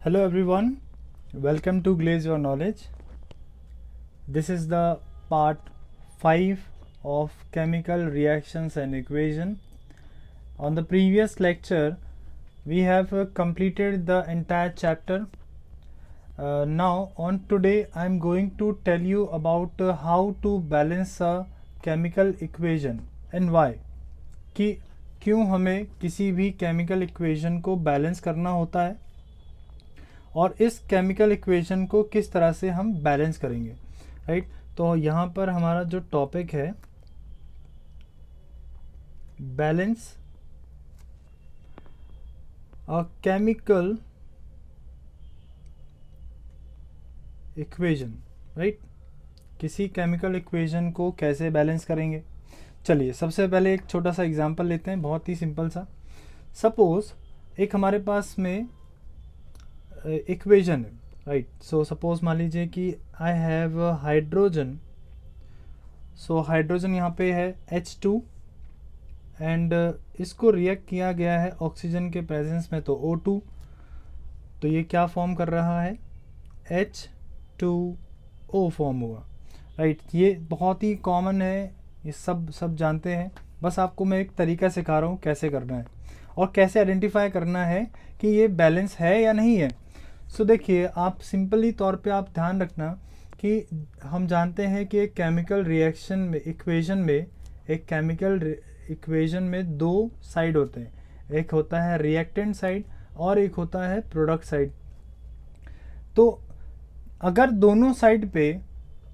Hello everyone, welcome to Glaze Your Knowledge. This is the part 5 of chemical reactions and equation. On the previous lecture, we have completed the entire chapter. Now on today, I am going to tell you about how to balance a chemical equation and why. कि क्यों हमें किसी भी chemical equation को balance करना होता है और इस केमिकल इक्वेशन को किस तरह से हम बैलेंस करेंगे, राइट। तो यहाँ पर हमारा जो टॉपिक है balance a chemical equation, right. किसी केमिकल इक्वेशन को कैसे बैलेंस करेंगे। चलिए सबसे पहले एक छोटा सा एग्जांपल लेते हैं, बहुत ही सिंपल सा। सपोज एक हमारे पास में इक्वेशन है, राइट। सो सपोज मान लीजिए कि I have hydrogen. So hydrogen यहाँ पे है H2 एंड इसको रिएक्ट किया गया है ऑक्सीजन के प्रेजेंस में तो O2। तो ये क्या फॉर्म कर रहा है, H2O फॉर्म हुआ, राइट। ये बहुत ही कॉमन है, ये सब जानते हैं। बस आपको मैं एक तरीका सिखा रहा हूँ कैसे करना है और कैसे आइडेंटिफाई करना है कि ये बैलेंस है या नहीं है। सो देखिए, आप सिंपली तौर पे आप ध्यान रखना कि हम जानते हैं कि एक केमिकल रिएक्शन में इक्वेशन में दो साइड होते हैं, एक होता है रिएक्टेंट साइड और एक होता है प्रोडक्ट साइड। तो अगर दोनों साइड पे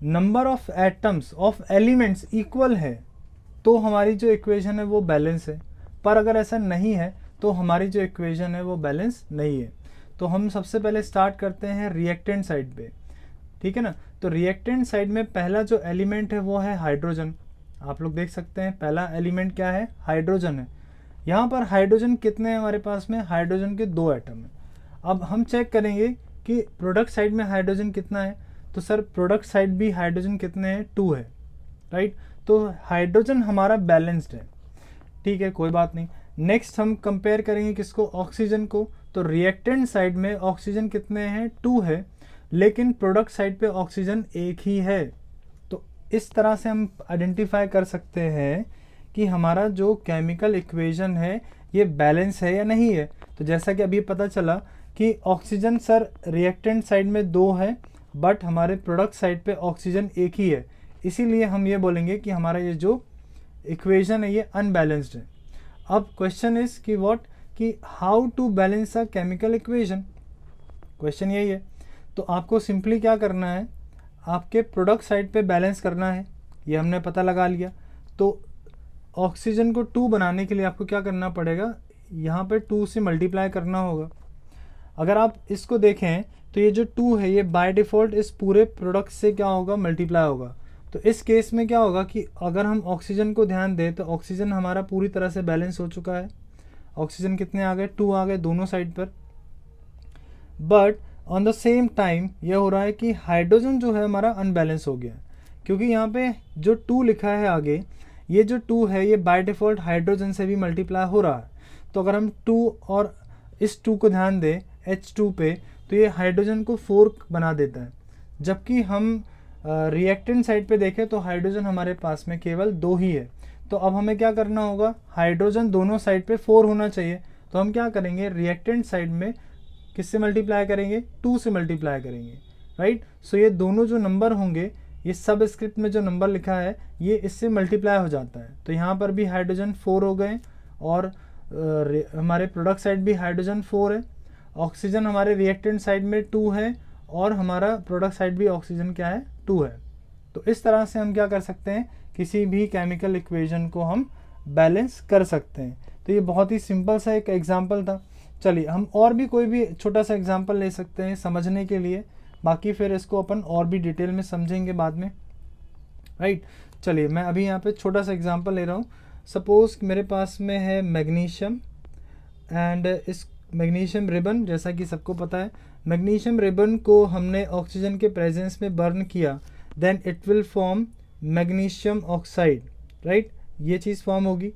number of atoms of elements equal है तो हमारी जो इक्वेशन है वो बैलेंस है, पर अगर ऐसा नहीं है तो हमारी जो इक्वेशन है वो बैलेंस नहीं है। तो हम सबसे पहले स्टार्ट करते हैं रिएक्टेंट साइड पे, ठीक है ना। तो रिएक्टेंट साइड में पहला जो एलिमेंट है वो है हाइड्रोजन। आप लोग देख सकते हैं पहला एलिमेंट क्या है, हाइड्रोजन है। यहाँ पर हाइड्रोजन कितने हैं हमारे पास में, हाइड्रोजन के 2 एटम हैं। अब हम चेक करेंगे कि प्रोडक्ट साइड में हाइड्रोजन कितना है। तो सर प्रोडक्ट साइड भी हाइड्रोजन कितने हैं, 2 है, राइट। तो हाइड्रोजन हमारा बैलेंस्ड है, ठीक है, कोई बात नहीं। नेक्स्ट हम कंपेयर करेंगे किसको, ऑक्सीजन को। तो रिएक्टेंट साइड में ऑक्सीजन कितने हैं, 2 है, लेकिन प्रोडक्ट साइड पे ऑक्सीजन 1 ही है। तो इस तरह से हम आइडेंटिफाई कर सकते हैं कि हमारा जो केमिकल इक्वेशन है ये बैलेंस है या नहीं है। तो जैसा कि अभी पता चला कि ऑक्सीजन सर रिएक्टेंट साइड में 2 है बट हमारे प्रोडक्ट साइड पे ऑक्सीजन 1 ही है, इसीलिए हम ये बोलेंगे कि हमारा ये जो इक्वेशन है ये अनबैलेंस्ड है। अब क्वेश्चन इज कि व्हाट, कि how to balance a chemical equation, question यही है। तो आपको सिंपली क्या करना है, आपके प्रोडक्ट साइड पे बैलेंस करना है, ये हमने पता लगा लिया। तो ऑक्सीजन को 2 बनाने के लिए आपको क्या करना पड़ेगा, यहाँ पे 2 से मल्टीप्लाई करना होगा। अगर आप इसको देखें तो ये जो 2 है ये बाय डिफ़ॉल्ट इस पूरे प्रोडक्ट से क्या होगा, मल्टीप्लाई होगा। तो इस केस में क्या होगा कि अगर हम ऑक्सीजन को ध्यान दें तो ऑक्सीजन हमारा पूरी तरह से बैलेंस हो चुका है। ऑक्सीजन कितने आ गए, 2 आ गए दोनों साइड पर। But on the same time ये हो रहा है कि हाइड्रोजन जो है हमारा अनबैलेंस हो गया, क्योंकि यहाँ पे जो 2 लिखा है आगे, ये जो 2 है ये बाय डिफ़ॉल्ट हाइड्रोजन से भी मल्टीप्लाई हो रहा है। तो अगर हम 2 और इस 2 को ध्यान दें H2 पे, तो ये हाइड्रोजन को 4 बना देता है। जबकि हम रिएक्टेंट साइड पे देखें तो हाइड्रोजन हमारे पास में केवल 2 ही है। तो अब हमें क्या करना होगा, हाइड्रोजन दोनों साइड पे 4 होना चाहिए। तो हम क्या करेंगे, रिएक्टेंट साइड में किससे मल्टीप्लाई करेंगे, 2 से मल्टीप्लाई करेंगे, राइट। सो ये दोनों जो नंबर होंगे, ये सब स्क्रिप्ट में जो नंबर लिखा है ये इससे मल्टीप्लाई हो जाता है। तो यहाँ पर भी हाइड्रोजन 4 हो गए और हमारे प्रोडक्ट साइड भी हाइड्रोजन 4 है। ऑक्सीजन हमारे रिएक्टेंट साइड में 2 है और हमारा प्रोडक्ट साइड भी ऑक्सीजन क्या है, 2 है। तो इस तरह से हम क्या कर सकते हैं, किसी भी केमिकल इक्वेशन को हम बैलेंस कर सकते हैं। तो ये बहुत ही सिंपल सा एक एग्जांपल था। चलिए हम और भी कोई भी छोटा सा एग्जांपल ले सकते हैं समझने के लिए, बाकी फिर इसको अपन और भी डिटेल में समझेंगे बाद में, राइट। चलिए मैं अभी यहाँ पे छोटा सा एग्जांपल ले रहा हूँ। सपोज मेरे पास में है मैग्नीशियम एंड इस मैग्नीशियम रिबन, जैसा कि सबको पता है मैग्नीशियम रिबन को हमने ऑक्सीजन के प्रेजेंस में बर्न किया, then it will form magnesium oxide, right. ये चीज़ फॉर्म होगी।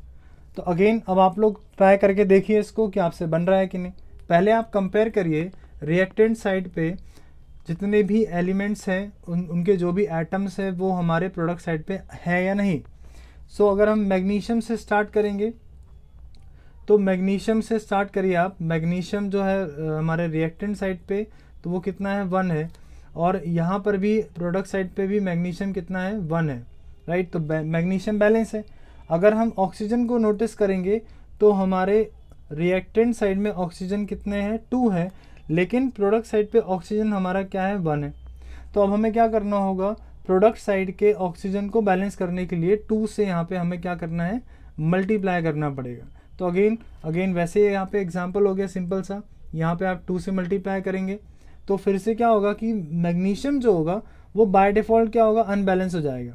तो अगेन अब आप लोग ट्राई करके देखिए इसको कि आपसे बन रहा है कि नहीं। पहले आप कंपेयर करिए रिएक्टेंट साइड पे जितने भी एलिमेंट्स हैं उनके जो भी एटम्स हैं वो हमारे प्रोडक्ट साइड पे है या नहीं। सो अगर हम मैग्नीशियम से स्टार्ट करेंगे तो मैग्नीशियम से स्टार्ट करिए आप। मैग्नीशियम जो है हमारे रिएक्टेंट साइड पे तो वो कितना है 1 है, और यहाँ पर भी प्रोडक्ट साइड पे भी मैग्नीशियम कितना है 1 है, राइट। तो मैग्नीशियम बैलेंस है। अगर हम ऑक्सीजन को नोटिस करेंगे तो हमारे रिएक्टेंट साइड में ऑक्सीजन कितने हैं 2 है, लेकिन प्रोडक्ट साइड पे ऑक्सीजन हमारा क्या है 1 है। तो अब हमें क्या करना होगा, प्रोडक्ट साइड के ऑक्सीजन को बैलेंस करने के लिए 2 से यहाँ पे हमें क्या करना है, मल्टीप्लाई करना पड़ेगा। तो अगेन वैसे यहाँ पे एग्जांपल हो गया सिंपल सा, यहाँ पे आप 2 से मल्टीप्लाई करेंगे तो फिर से क्या होगा कि मैग्नीशियम जो होगा वो बाय डिफ़ॉल्ट क्या होगा, अनबैलेंस हो जाएगा,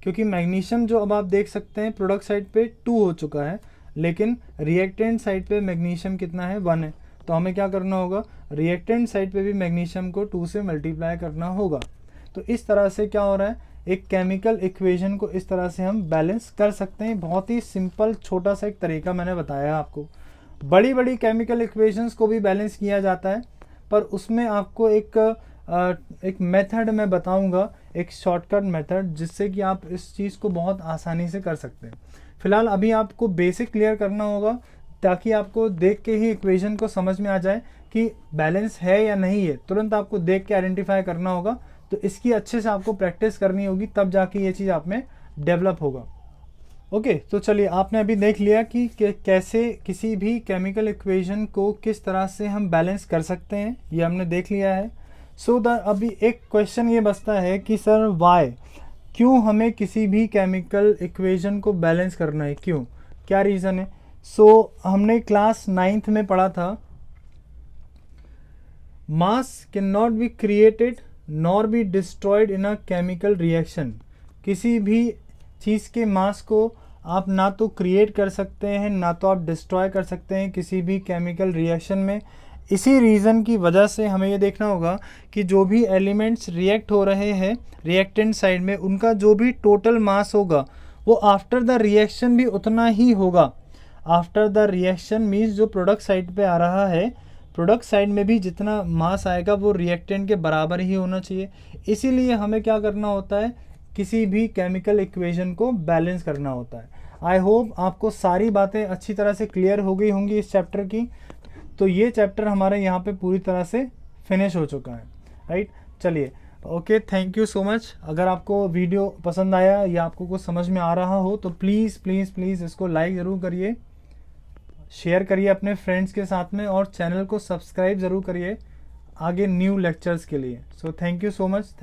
क्योंकि मैग्नीशियम जो अब आप देख सकते हैं प्रोडक्ट साइड पे 2 हो चुका है, लेकिन रिएक्टेंट साइड पे मैग्नीशियम कितना है 1 है। तो हमें क्या करना होगा, रिएक्टेंट साइड पे भी मैग्नीशियम को 2 से मल्टीप्लाई करना होगा। तो इस तरह से क्या हो रहा है, एक केमिकल इक्वेशन को इस तरह से हम बैलेंस कर सकते हैं। बहुत ही सिंपल छोटा सा एक तरीका मैंने बताया आपको। बड़ी बड़ी केमिकल इक्वेशंस को भी बैलेंस किया जाता है, पर उसमें आपको एक मेथड मैं बताऊंगा, एक शॉर्टकट मेथड, जिससे कि आप इस चीज़ को बहुत आसानी से कर सकते हैं। फिलहाल अभी आपको बेसिक क्लियर करना होगा, ताकि आपको देख के ही इक्वेशन को समझ में आ जाए कि बैलेंस है या नहीं है। तुरंत आपको देख के आइडेंटिफाई करना होगा। तो इसकी अच्छे से आपको प्रैक्टिस करनी होगी, तब जाके ये चीज़ आप में डेवलप होगा। ओके, तो चलिए आपने अभी देख लिया कि कैसे किसी भी केमिकल इक्वेशन को किस तरह से हम बैलेंस कर सकते हैं, ये हमने देख लिया है। अभी एक क्वेश्चन ये बचता है कि सर वाई, क्यों हमें किसी भी केमिकल इक्वेशन को बैलेंस करना है, क्यों, क्या रीज़न है। हमने क्लास 9th में पढ़ा था, मास can not be created nor be destroyed in a chemical reaction. किसी भी चीज़ के मास को आप ना तो क्रिएट कर सकते हैं, ना तो आप डिस्ट्रॉय कर सकते हैं किसी भी केमिकल रिएक्शन में। इसी रीज़न की वजह से हमें ये देखना होगा कि जो भी एलिमेंट्स रिएक्ट हो रहे हैं रिएक्टेंट साइड में, उनका जो भी टोटल मास होगा वो आफ्टर द रिएक्शन भी उतना ही होगा। आफ्टर द रिएक्शन मीन्स जो प्रोडक्ट साइड पे आ रहा है, प्रोडक्ट साइड में भी जितना मास आएगा वो रिएक्टेंट के बराबर ही होना चाहिए। इसीलिए हमें क्या करना होता है, किसी भी केमिकल इक्वेशन को बैलेंस करना होता है। आई होप आपको सारी बातें अच्छी तरह से क्लियर हो गई होंगी इस चैप्टर की। तो ये चैप्टर हमारे यहाँ पे पूरी तरह से फिनिश हो चुका है, राइट। चलिए, okay, thank you so much. अगर आपको वीडियो पसंद आया या आपको कुछ समझ में आ रहा हो तो प्लीज़ प्लीज़ प्लीज़ इसको लाइक ज़रूर करिए, शेयर करिए अपने फ्रेंड्स के साथ में, और चैनल को सब्सक्राइब ज़रूर करिए आगे न्यू लेक्चर्स के लिए। So thank you so much.